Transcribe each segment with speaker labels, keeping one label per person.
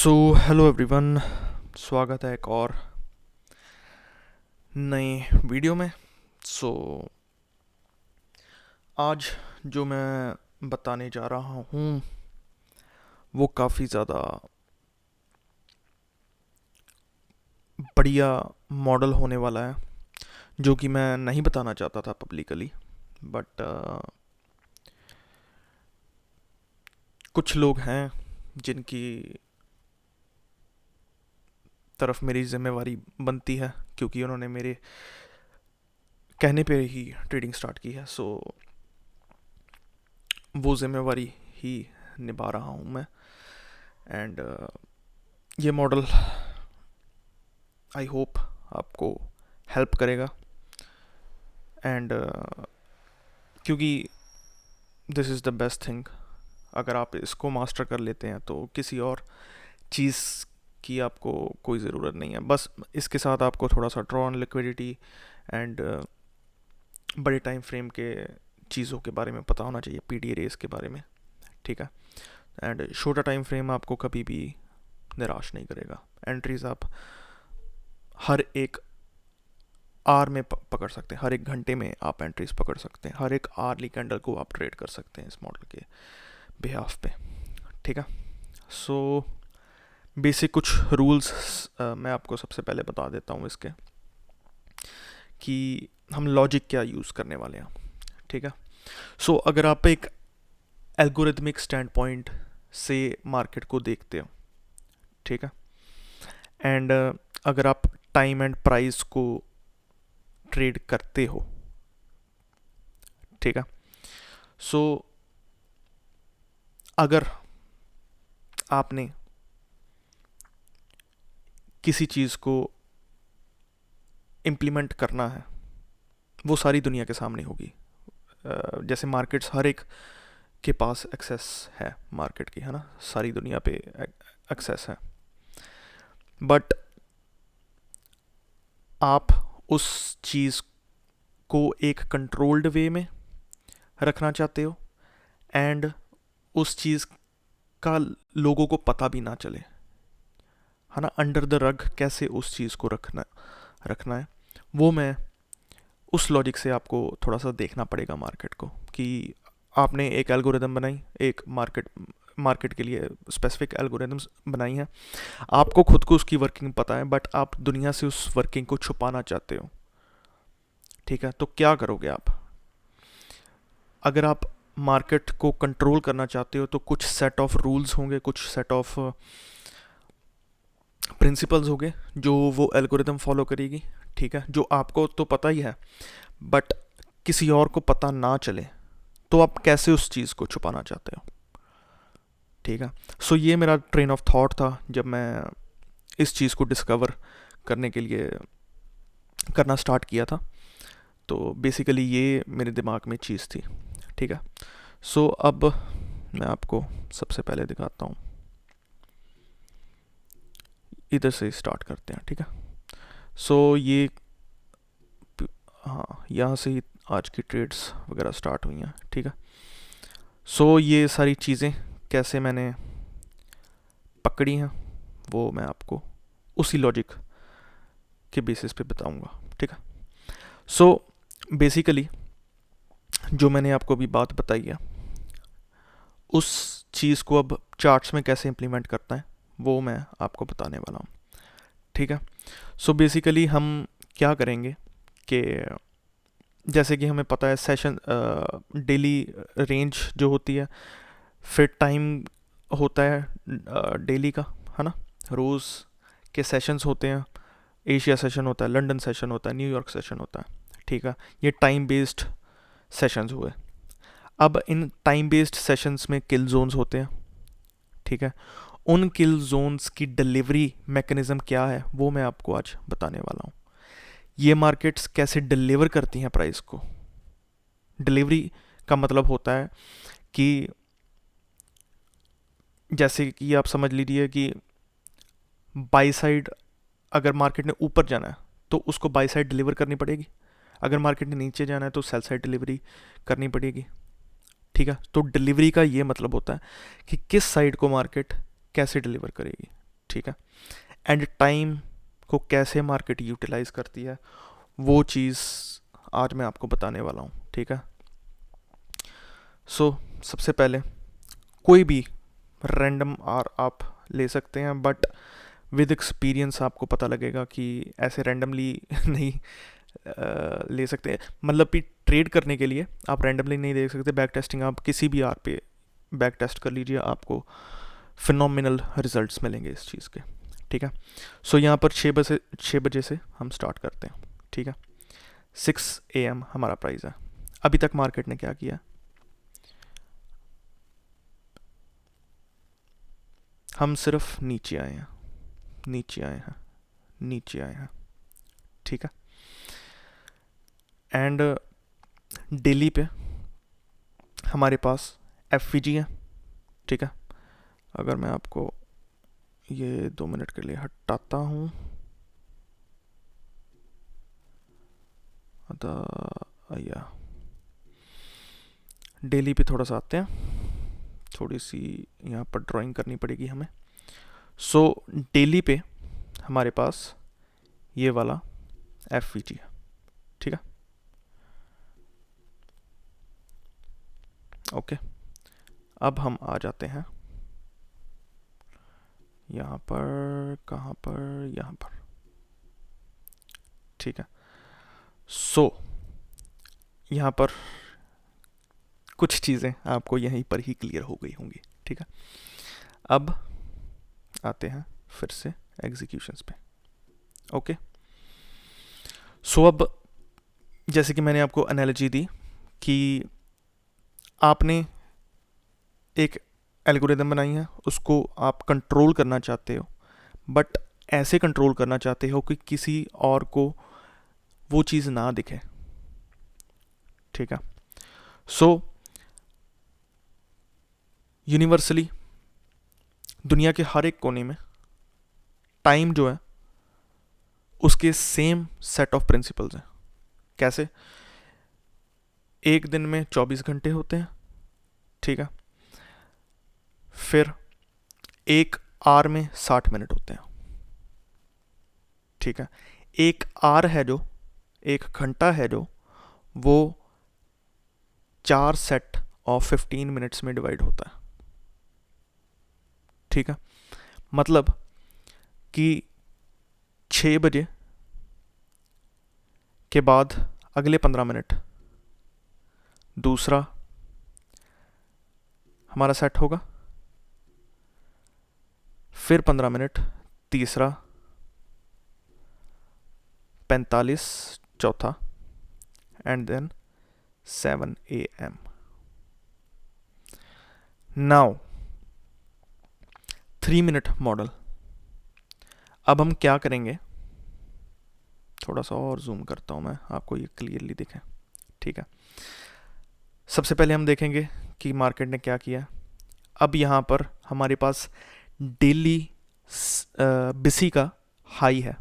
Speaker 1: So hello everyone, स्वागत है एक और नए वीडियो में। सो आज जो मैं बताने जा रहा हूँ वो काफ़ी ज़्यादा बढ़िया मॉडल होने वाला है, जो कि मैं नहीं बताना चाहता था पब्लिकली, बट कुछ लोग हैं जिनकी तरफ मेरी जिम्मेवारी बनती है, क्योंकि उन्होंने मेरे कहने पे ही ट्रेडिंग स्टार्ट की है। सो वो जिम्मेवारी ही निभा रहा हूँ मैं। एंड ये मॉडल आई होप आपको हेल्प करेगा। एंड क्योंकि this is the best thing, अगर आप इसको मास्टर कर लेते हैं तो किसी और चीज़ की आपको कोई ज़रूरत नहीं है। बस इसके साथ आपको थोड़ा सा ड्रॉ ऑन लिक्विडिटी एंड बड़े टाइम फ्रेम के चीज़ों के बारे में पता होना चाहिए, पीडी रेस के बारे में, ठीक है। एंड छोटा टाइम फ्रेम आपको कभी भी निराश नहीं करेगा। एंट्रीज आप हर एक आर में पकड़ सकते हैं, हर एक घंटे में आप एंट्रीज पकड़ सकते हैं, हर एक आर्ली कैंडल को आप ट्रेड कर सकते हैं इस मॉडल के बिहाफ पे, ठीक है। सो बेसिक कुछ रूल्स मैं आपको सबसे पहले बता देता हूँ इसके, कि हम लॉजिक क्या यूज़ करने वाले हैं, ठीक है। सो अगर आप एक एल्गोरिथमिक स्टैंड पॉइंट से मार्केट को देखते हो, ठीक है, एंड अगर आप टाइम एंड प्राइस को ट्रेड करते हो, ठीक है। सो अगर आपने किसी चीज़ को इम्प्लीमेंट करना है, वो सारी दुनिया के सामने होगी। जैसे मार्केट्स, हर एक के पास एक्सेस है मार्केट की, है ना, सारी दुनिया पे एक्सेस है। बट आप उस चीज़ को एक कंट्रोल्ड वे में रखना चाहते हो, एंड उस चीज़ का लोगों को पता भी ना चले, है ना, अंडर द रग कैसे उस चीज़ को रखना है। वो मैं उस लॉजिक से आपको थोड़ा सा देखना पड़ेगा मार्केट को, कि आपने एक एल्गोरिदम बनाई, एक मार्केट के लिए स्पेसिफिक एल्गोरिदम्स बनाई हैं, आपको खुद को उसकी वर्किंग पता है, बट आप दुनिया से उस वर्किंग को छुपाना चाहते हो, ठीक है। तो क्या करोगे आप? अगर आप मार्केट को कंट्रोल करना चाहते हो तो कुछ सेट ऑफ रूल्स होंगे, कुछ सेट ऑफ प्रिंसिपल्स होंगे जो वो एल्गोरिदम फॉलो करेगी, ठीक है, जो आपको तो पता ही है, बट किसी और को पता ना चले, तो आप कैसे उस चीज़ को छुपाना चाहते हो, ठीक है। सो ये मेरा ट्रेन ऑफ थॉट था जब मैं इस चीज़ को डिस्कवर करने के लिए करना स्टार्ट किया था। तो बेसिकली ये मेरे दिमाग में चीज़ थी, ठीक है। सो अब मैं आपको सबसे पहले दिखाता हूँ, इधर से स्टार्ट करते हैं, ठीक है। सो ये, हाँ, यहाँ से ही आज की ट्रेड्स वगैरह स्टार्ट हुई हैं, ठीक है। सो ये सारी चीज़ें कैसे मैंने पकड़ी हैं वो मैं आपको उसी लॉजिक के बेसिस पे बताऊंगा, ठीक है। सो बेसिकली जो मैंने आपको अभी बात बताई है, उस चीज़ को अब चार्ट्स में कैसे इम्प्लीमेंट करता है वो मैं आपको बताने वाला हूँ, ठीक है। सो बेसिकली हम क्या करेंगे कि जैसे कि हमें पता है सेशन डेली रेंज जो होती है, फिर टाइम होता है डेली का, है ना, रोज़ के सेशंस होते हैं, एशिया सेशन होता है, लंदन सेशन होता है, न्यूयॉर्क सेशन होता है, ठीक है। ये टाइम बेस्ड सेशंस हुए। अब इन टाइम बेस्ड सेशंस में किल जोन्स होते हैं, ठीक है। उन किल जोन्स की डिलीवरी मैकेनिज्म क्या है वो मैं आपको आज बताने वाला हूँ। ये मार्केट्स कैसे डिलीवर करती हैं प्राइस को। डिलीवरी का मतलब होता है कि जैसे कि आप समझ लीजिए कि बाई साइड अगर मार्केट ने ऊपर जाना है तो उसको बाई साइड डिलीवर करनी पड़ेगी, अगर मार्केट ने नीचे जाना है तो सेल साइड डिलीवरी करनी पड़ेगी, ठीक है। तो डिलीवरी का ये मतलब होता है कि किस साइड को मार्केट कैसे डिलीवर करेगी, ठीक है। एंड टाइम को कैसे मार्केट यूटिलाइज करती है वो चीज़ आज मैं आपको बताने वाला हूँ, ठीक है। सो सबसे पहले कोई भी रैंडम आर आप ले सकते हैं, बट विद एक्सपीरियंस आपको पता लगेगा कि ऐसे रैंडमली नहीं ले सकते हैं। मतलब कि ट्रेड करने के लिए आप रैंडमली नहीं देख सकते, बैक टेस्टिंग आप किसी भी आर पे बैक टेस्ट कर लीजिए, आपको फिनोमिनल रिजल्ट्स मिलेंगे इस चीज़ के, ठीक है। सो यहाँ पर 6 बजे से हम स्टार्ट करते हैं, ठीक है। 6 AM हमारा प्राइस है। अभी तक मार्केट ने क्या किया, हम सिर्फ नीचे आए हैं, नीचे आए हैं, नीचे आए हैं, ठीक है। एंड डेली पे हमारे पास FVG है, ठीक है। अगर मैं आपको ये 2 मिनट के लिए हटाता हूँ, या डेली पे थोड़ा सा आते हैं, थोड़ी सी यहाँ पर ड्राइंग करनी पड़ेगी हमें। सो डेली पे हमारे पास ये वाला FVG है, ठीक है। ओके, अब हम आ जाते हैं यहाँ पर, कहाँ पर, यहाँ पर, ठीक है। सो यहाँ पर कुछ चीज़ें आपको यहीं पर ही क्लियर हो गई होंगी, ठीक है। अब आते हैं फिर से एग्जीक्यूशंस पे, ओके। सो अब जैसे कि मैंने आपको एनालॉजी दी कि आपने एक एल्गोरिदम बनाई है, उसको आप कंट्रोल करना चाहते हो, बट ऐसे कंट्रोल करना चाहते हो कि किसी और को वो चीज़ ना दिखे, ठीक है। सो यूनिवर्सली दुनिया के हर एक कोने में टाइम जो है उसके सेम सेट ऑफ प्रिंसिपल्स हैं। कैसे, एक दिन में 24 घंटे होते हैं, ठीक है। फिर एक आवर में 60 मिनट होते हैं, ठीक है। एक आवर है जो, एक घंटा है जो, वो 4 सेट ऑफ 15 मिनट्स में डिवाइड होता है, ठीक है। मतलब कि 6 बजे के बाद अगले 15 मिनट दूसरा हमारा सेट होगा, फिर 15 मिनट तीसरा, 45 चौथा, and then 7 AM। Now 3 minute model. अब हम क्या करेंगे, थोड़ा सा और जूम करता हूँ मैं, आपको ये क्लियरली दिखे, ठीक है। सबसे पहले हम देखेंगे कि मार्केट ने क्या किया। अब यहाँ पर हमारे पास डेली बिसी का हाई है,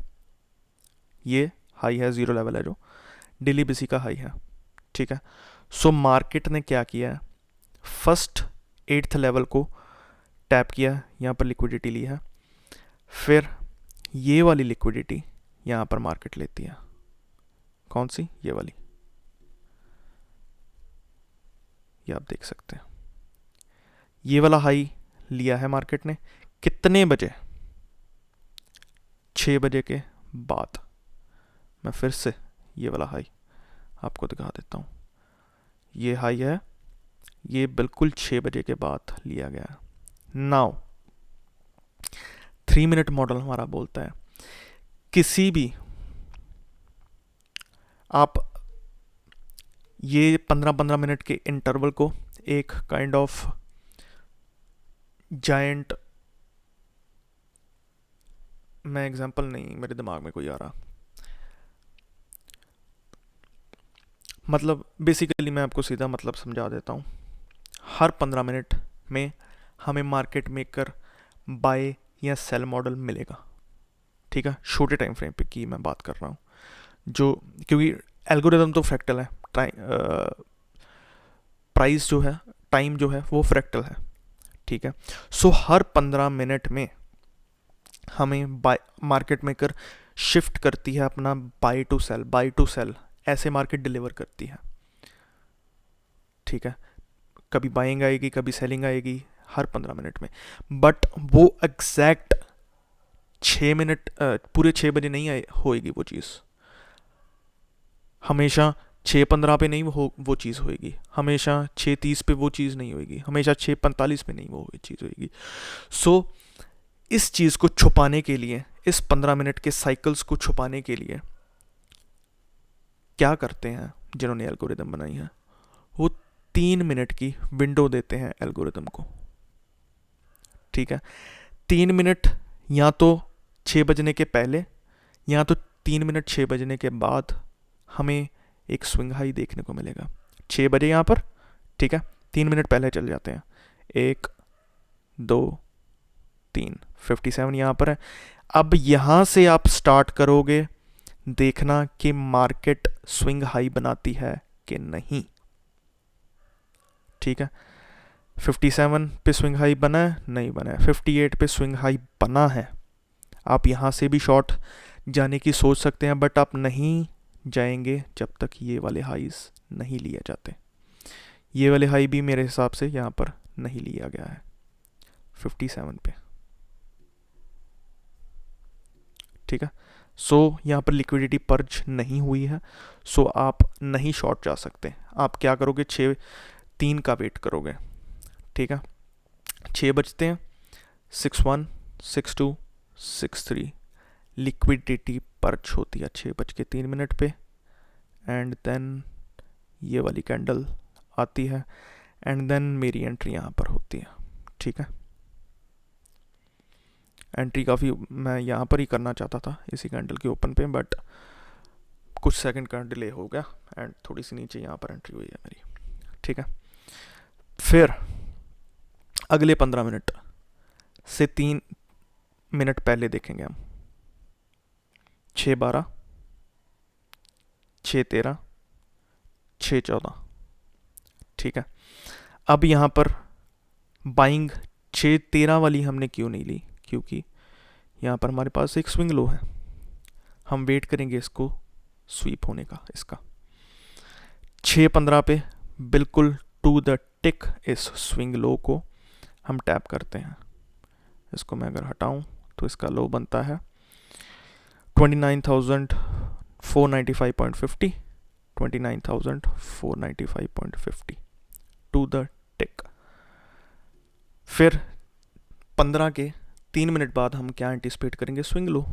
Speaker 1: ये हाई है, 0 लेवल है जो डेली बिसी का हाई है, ठीक है। सो मार्केट ने क्या किया है, फर्स्ट 8th लेवल को टैप किया, यहाँ पर लिक्विडिटी ली है, फिर ये वाली लिक्विडिटी यहाँ पर मार्केट लेती है। कौन सी, ये वाली, ये आप देख सकते हैं। ये वाला हाई लिया है मार्केट ने कितने बजे, 6 बजे के बाद। मैं फिर से ये वाला हाई आपको दिखा देता हूँ, ये हाई है, ये बिल्कुल 6 बजे के बाद लिया गया है। नाउ 3 मिनट मॉडल हमारा बोलता है किसी भी, आप ये 15-15 मिनट के इंटरवल को एक काइंड ऑफ जायंट, मैं एग्जांपल नहीं मेरे दिमाग में कोई आ रहा, मतलब बेसिकली मैं आपको सीधा मतलब समझा देता हूँ। हर 15 मिनट में हमें मार्केट मेकर बाय या सेल मॉडल मिलेगा, ठीक है। छोटे टाइम फ्रेम पे की मैं बात कर रहा हूँ, जो क्योंकि एल्गोरिदम तो फ्रैक्टल है, प्राइस जो है, टाइम जो है वो फ्रैक्टल है, ठीक है। सो हर 15 मिनट में हमें बाय मार्केट मेकर शिफ्ट करती है अपना बाय टू सेल, ऐसे मार्केट डिलीवर करती है, ठीक है। कभी बाइंग आएगी, कभी सेलिंग आएगी, हर 15 मिनट में। बट वो एग्जैक्ट 6 मिनट पूरे 6 बजे नहीं आए होएगी वो चीज़, हमेशा 6:15 पे नहीं वो चीज़ होएगी, हमेशा 6:30 पे वो चीज़ नहीं होएगी, हमेशा 6:45 पे नहीं वो चीज़ होएगी। सो इस चीज़ को छुपाने के लिए, इस 15 मिनट के साइकिल्स को छुपाने के लिए क्या करते हैं जिन्होंने एल्गोरिदम बनाई है, वो 3 मिनट की विंडो देते हैं एल्गोरिदम को, ठीक है। 3 मिनट या तो 6 बजने के पहले, या तो 3 मिनट 6 बजने के बाद हमें एक स्विंग हाई देखने को मिलेगा। 6 बजे यहाँ पर, ठीक है, 3 मिनट पहले चल जाते हैं, 1 2 3, 57 यहाँ पर है। अब यहाँ से आप स्टार्ट करोगे देखना कि मार्केट स्विंग हाई बनाती है कि नहीं, ठीक है। 57 पे स्विंग हाई बना है, नहीं बना है। 58 पे स्विंग हाई बना है, आप यहाँ से भी शॉर्ट जाने की सोच सकते हैं, बट आप नहीं जाएंगे जब तक ये वाले हाईज नहीं लिए जाते। ये वाले हाई भी मेरे हिसाब से यहाँ पर नहीं लिया गया है 57 पे, ठीक है। सो यहाँ पर लिक्विडिटी पर्ज नहीं हुई है, सो आप नहीं शॉर्ट जा सकते। आप क्या करोगे, 6:03 का वेट करोगे, ठीक है। 6 बजते हैं, 61 62 63 लिक्विडिटी पर्च होती है 6:03 पे, एंड देन ये वाली कैंडल आती है, एंड देन मेरी एंट्री यहाँ पर होती है, ठीक है। एंट्री काफ़ी मैं यहाँ पर ही करना चाहता था इसी कैंडल के ओपन पे, बट कुछ सेकंड का डिले हो गया एंड थोड़ी सी नीचे यहाँ पर एंट्री हुई है मेरी, ठीक है। फिर अगले 15 मिनट से 3 मिनट पहले देखेंगे हम, 6:12 6:13 6:14, ठीक है। अब यहाँ पर बाइंग 6:13 वाली हमने क्यों नहीं ली, क्योंकि यहाँ पर हमारे पास एक स्विंग लो है, हम वेट करेंगे इसको स्वीप होने का। इसका 6:15 पे बिल्कुल टू द टिक इस स्विंग लो को हम टैप करते हैं। इसको मैं अगर हटाऊं तो इसका लो बनता है 29,495.50, 29,495.50 टू द टिक। फिर 15 के 3 मिनट बाद हम क्या एंटिसिपेट करेंगे, स्विंग लो,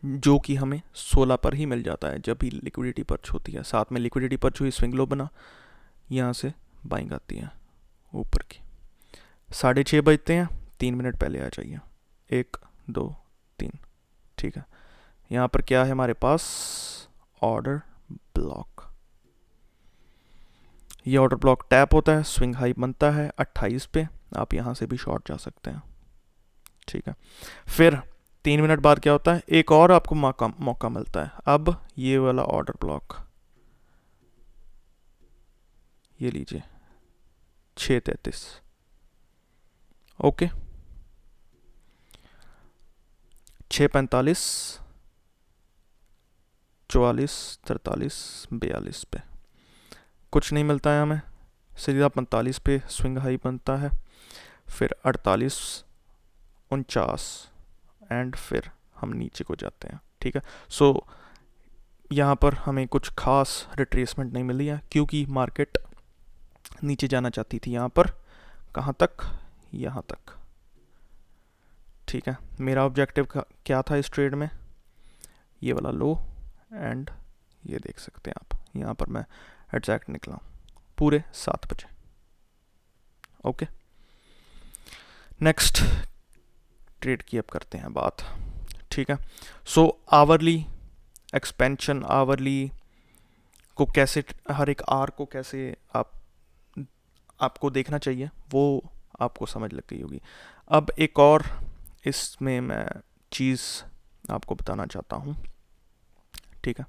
Speaker 1: जो कि हमें 16 पर ही मिल जाता है जब भी लिक्विडिटी पर्च होती है। साथ में लिक्विडिटी पर्च हुई, स्विंग लो बना, यहाँ से बाइंग आती है ऊपर की। 6:30 बजते हैं, 3 मिनट पहले आ जाइए, 1 2 3, ठीक है। यहाँ पर क्या है हमारे पास, ऑर्डर ब्लॉक। ये ऑर्डर ब्लॉक टैप होता है, स्विंग हाई बनता है 28 पे, आप यहाँ से भी शॉर्ट जा सकते हैं, ठीक है। फिर 3 मिनट बाद क्या होता है, एक और आपको मौका मिलता है। अब ये वाला ऑर्डर ब्लॉक ये लीजिए 6:33, ओके। 6:45 44 43 42 पे कुछ नहीं मिलता है हमें, सीधा 45 पे स्विंग हाई बनता है, फिर 48 49 एंड फिर हम नीचे को जाते हैं, ठीक है। सो यहाँ पर हमें कुछ खास रिट्रेसमेंट नहीं मिली है, क्योंकि मार्केट नीचे जाना चाहती थी यहाँ पर, कहाँ तक, यहाँ तक, ठीक है। मेरा ऑब्जेक्टिव क्या था इस ट्रेड में, ये वाला लो, एंड ये देख सकते हैं आप, यहाँ पर मैं एग्जैक्ट निकला पूरे 7 बजे, ओके। नेक्स्ट ट्रेड की अब करते हैं बात, ठीक है। सो आवरली एक्सपेंशन, आवरली को कैसे, हर एक आर को कैसे आपको देखना चाहिए, वो आपको समझ लग गई होगी। अब एक और इसमें मैं चीज़ आपको बताना चाहता हूँ, ठीक है।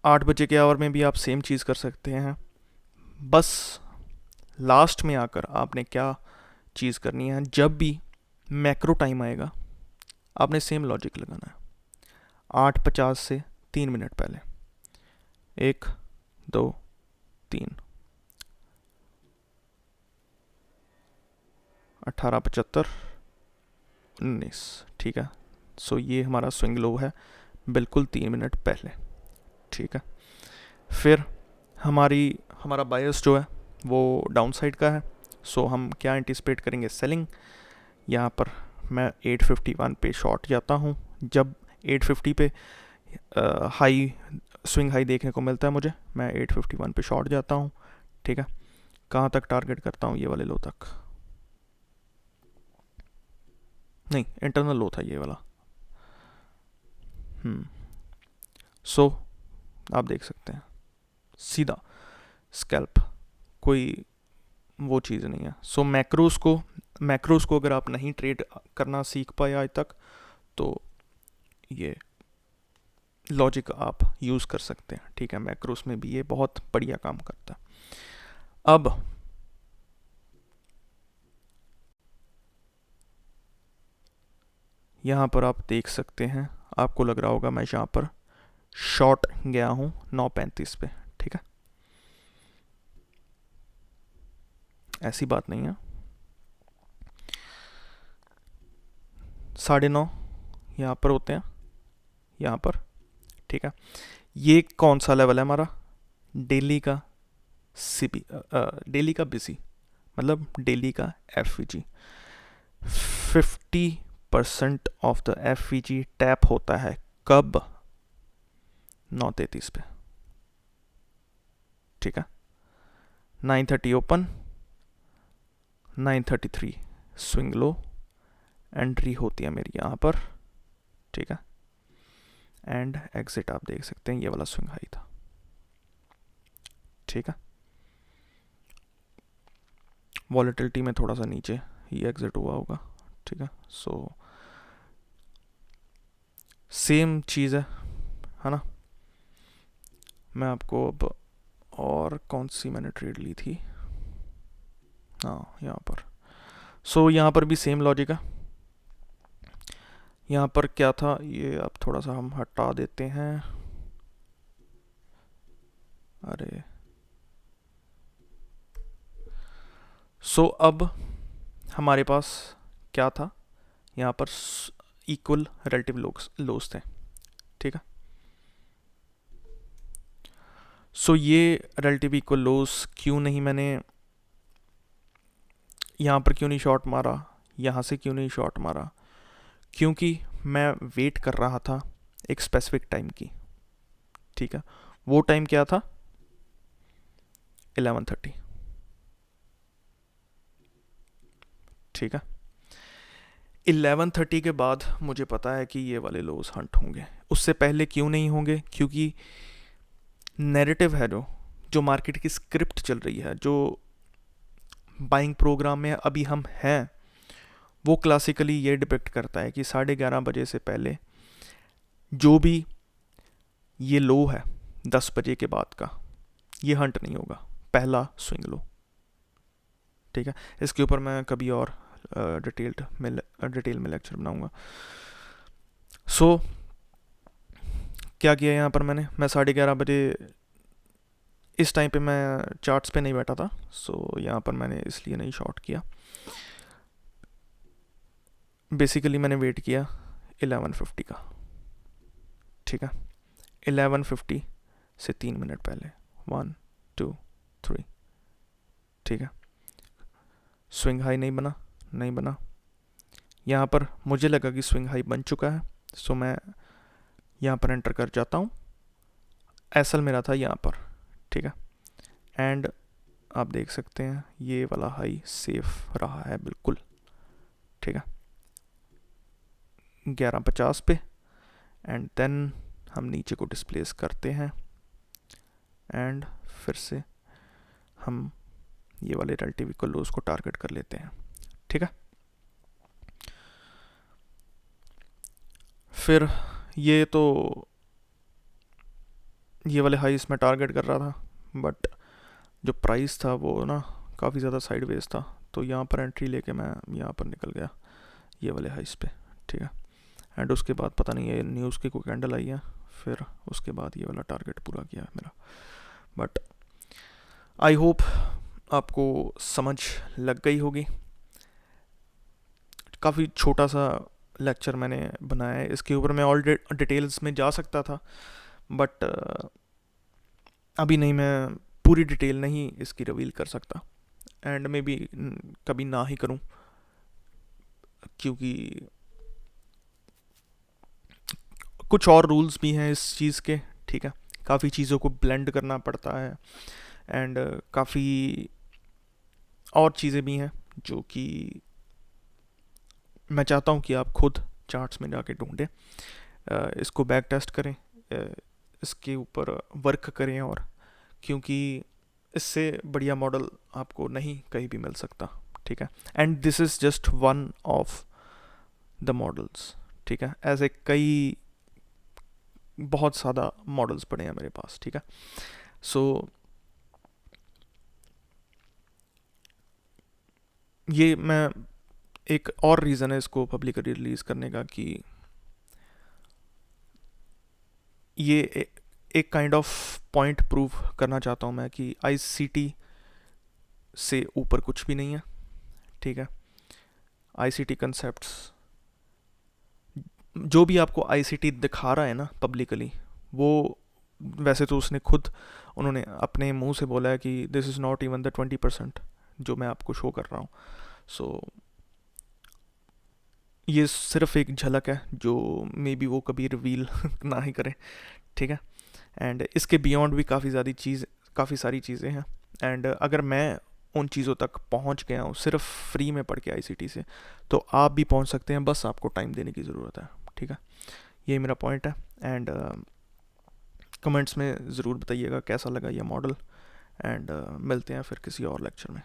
Speaker 1: 8 बजे के आवर में भी आप सेम चीज़ कर सकते हैं, बस लास्ट में आकर आपने क्या चीज़ करनी है, जब भी मैक्रो टाइम आएगा आपने सेम लॉजिक लगाना है। 8:50 से 3 मिनट पहले, 1, 2, 3, 18:75, 19, ठीक है। सो ये हमारा स्विंग लो है बिल्कुल 3 मिनट पहले, ठीक है। फिर हमारा बायस जो है वो डाउन साइड का है। सो हम क्या एंटिसिपेट करेंगे, सेलिंग। यहाँ पर मैं 851 पे शॉर्ट जाता हूँ। जब 850 पे हाई स्विंग हाई देखने को मिलता है मुझे, मैं 851 पे शॉर्ट जाता हूँ, ठीक है। कहाँ तक टारगेट करता हूँ, ये वाले लो तक, नहीं इंटरनल लो था ये वाला। सो आप देख सकते हैं सीधा स्कैल्प, कोई वो चीज़ नहीं है। सो मैक्रोस को अगर आप नहीं ट्रेड करना सीख पाए आज तक, तो ये लॉजिक आप यूज़ कर सकते हैं, ठीक है। मैक्रोस में भी ये बहुत बढ़िया काम करता है। अब यहाँ पर आप देख सकते हैं, आपको लग रहा होगा मैं यहाँ पर शॉर्ट गया हूँ 9:35 पे, ठीक है। ऐसी बात नहीं है। 9:30 यहाँ पर होते हैं, यहाँ पर, ठीक है। ये कौन सा लेवल है हमारा, डेली का सीबी, डेली का बीसी, मतलब डेली का FVG. 50% of the FVG tap होता है कब, 9:33 पे, ठीक है। 9:30 ओपन, 9:33 स्विंग लो, एंट्री होती है मेरी यहाँ पर, ठीक है। एंड एग्जिट आप देख सकते हैं, ये वाला स्विंग हाई था, ठीक है। वॉलेटिलिटी में थोड़ा सा नीचे ही एग्जिट हुआ होगा, ठीक है। सो सेम चीज़ है ना। मैं आपको अब, और कौन सी मैंने ट्रेड ली थी, हाँ यहाँ पर। सो यहाँ पर भी सेम लॉजिक है। यहाँ पर क्या था, ये अब थोड़ा सा हम हटा देते हैं, अरे सो अब हमारे पास क्या था, यहाँ पर इक्वल रिलेटिव लोस थे, ठीक है। सो ये रिलेटिव इक्वल लोस क्यों नहीं, मैंने यहाँ पर क्यों नहीं शॉर्ट मारा, यहाँ से क्यों नहीं शॉर्ट मारा, क्योंकि मैं वेट कर रहा था एक स्पेसिफिक टाइम की, ठीक है। वो टाइम क्या था, 11:30, ठीक है। 11:30 के बाद मुझे पता है कि ये वाले लोस हंट होंगे। उससे पहले क्यों नहीं होंगे, क्योंकि नैरेटिव है, जो मार्केट की स्क्रिप्ट चल रही है, जो बाइंग प्रोग्राम में अभी हम हैं, वो क्लासिकली ये डिपेक्ट करता है कि 11:30 बजे से पहले जो भी ये लो है 10 बजे के बाद का, ये हंट नहीं होगा, पहला स्विंग लो, ठीक है। इसके ऊपर मैं कभी और डिटेल में लेक्चर बनाऊंगा। सो क्या किया यहाँ पर मैं 11:30 बजे, इस टाइम पे मैं चार्ट्स पे नहीं बैठा था, सो यहाँ पर मैंने इसलिए नहीं शॉर्ट किया। बेसिकली मैंने वेट किया 11:50 का, ठीक है। 11:50 से 3 मिनट पहले, 1, 2, 3, ठीक है। स्विंग हाई नहीं बना। यहाँ पर मुझे लगा कि स्विंग हाई बन चुका है, सो मैं यहाँ पर एंटर कर जाता हूँ। एसएल मेरा था यहाँ पर, ठीक है। एंड आप देख सकते हैं ये वाला हाई सेफ रहा है बिल्कुल, ठीक है, 11:50 पे। एंड देन हम नीचे को डिस्प्लेस करते हैं, एंड फिर से हम ये वाले रिलेटिव इक्वल लोज को टारगेट कर लेते हैं, ठीक है। फिर ये वाले हाईस में टारगेट कर रहा था, बट जो प्राइस था वो ना काफ़ी ज़्यादा साइडवेज था, तो यहाँ पर एंट्री लेके मैं यहाँ पर निकल गया ये वाले हाइस पे, ठीक है। एंड उसके बाद पता नहीं ये न्यूज़ की कोई कैंडल आई है, फिर उसके बाद ये वाला टारगेट पूरा किया है मेरा। बट आई होप आपको समझ लग गई होगी। काफ़ी छोटा सा लेक्चर मैंने बनाया है इसके ऊपर, मैं ऑल डिटेल्स में जा सकता था बट अभी नहीं, मैं पूरी डिटेल नहीं इसकी रिवील कर सकता एंड मे बी कभी ना ही करूं, क्योंकि कुछ और रूल्स भी हैं इस चीज़ के, ठीक है। काफ़ी चीज़ों को ब्लेंड करना पड़ता है एंड काफ़ी और चीज़ें भी हैं जो कि मैं चाहता हूँ कि आप खुद चार्ट्स में जाके ढूंढें, इसको बैक टेस्ट करें, इसके ऊपर वर्क करें, और क्योंकि इससे बढ़िया मॉडल आपको नहीं कहीं भी मिल सकता, ठीक है। And this is just one of the models, ठीक है। ऐसे कई बहुत ज़्यादा मॉडल्स पड़े हैं मेरे पास, ठीक है। सो ये मैं एक और रीज़न है इसको पब्लिकली रिलीज़ करने का कि ये एक काइंड ऑफ पॉइंट प्रूव करना चाहता हूँ मैं कि आईसीटी से ऊपर कुछ भी नहीं है, ठीक है। आईसीटी कंसेप्ट्स जो भी आपको आईसीटी दिखा रहा है ना पब्लिकली, वो वैसे तो उसने खुद उन्होंने अपने मुंह से बोला है कि this is not even the 20% जो मैं आपको शो कर रहा हूँ। सो ये सिर्फ एक झलक है जो मे बी वो कभी रिवील ना ही करें, ठीक है। एंड इसके बियॉन्ड भी काफ़ी सारी चीज़ें हैं। एंड अगर मैं उन चीज़ों तक पहुंच गया हूँ सिर्फ फ्री में पढ़ के आईसीटी से, तो आप भी पहुंच सकते हैं, बस आपको टाइम देने की ज़रूरत है, ठीक है। यही मेरा पॉइंट है। एंड कमेंट्स में ज़रूर बताइएगा कैसा लगा ये मॉडल, एंड मिलते हैं फिर किसी और लेक्चर में।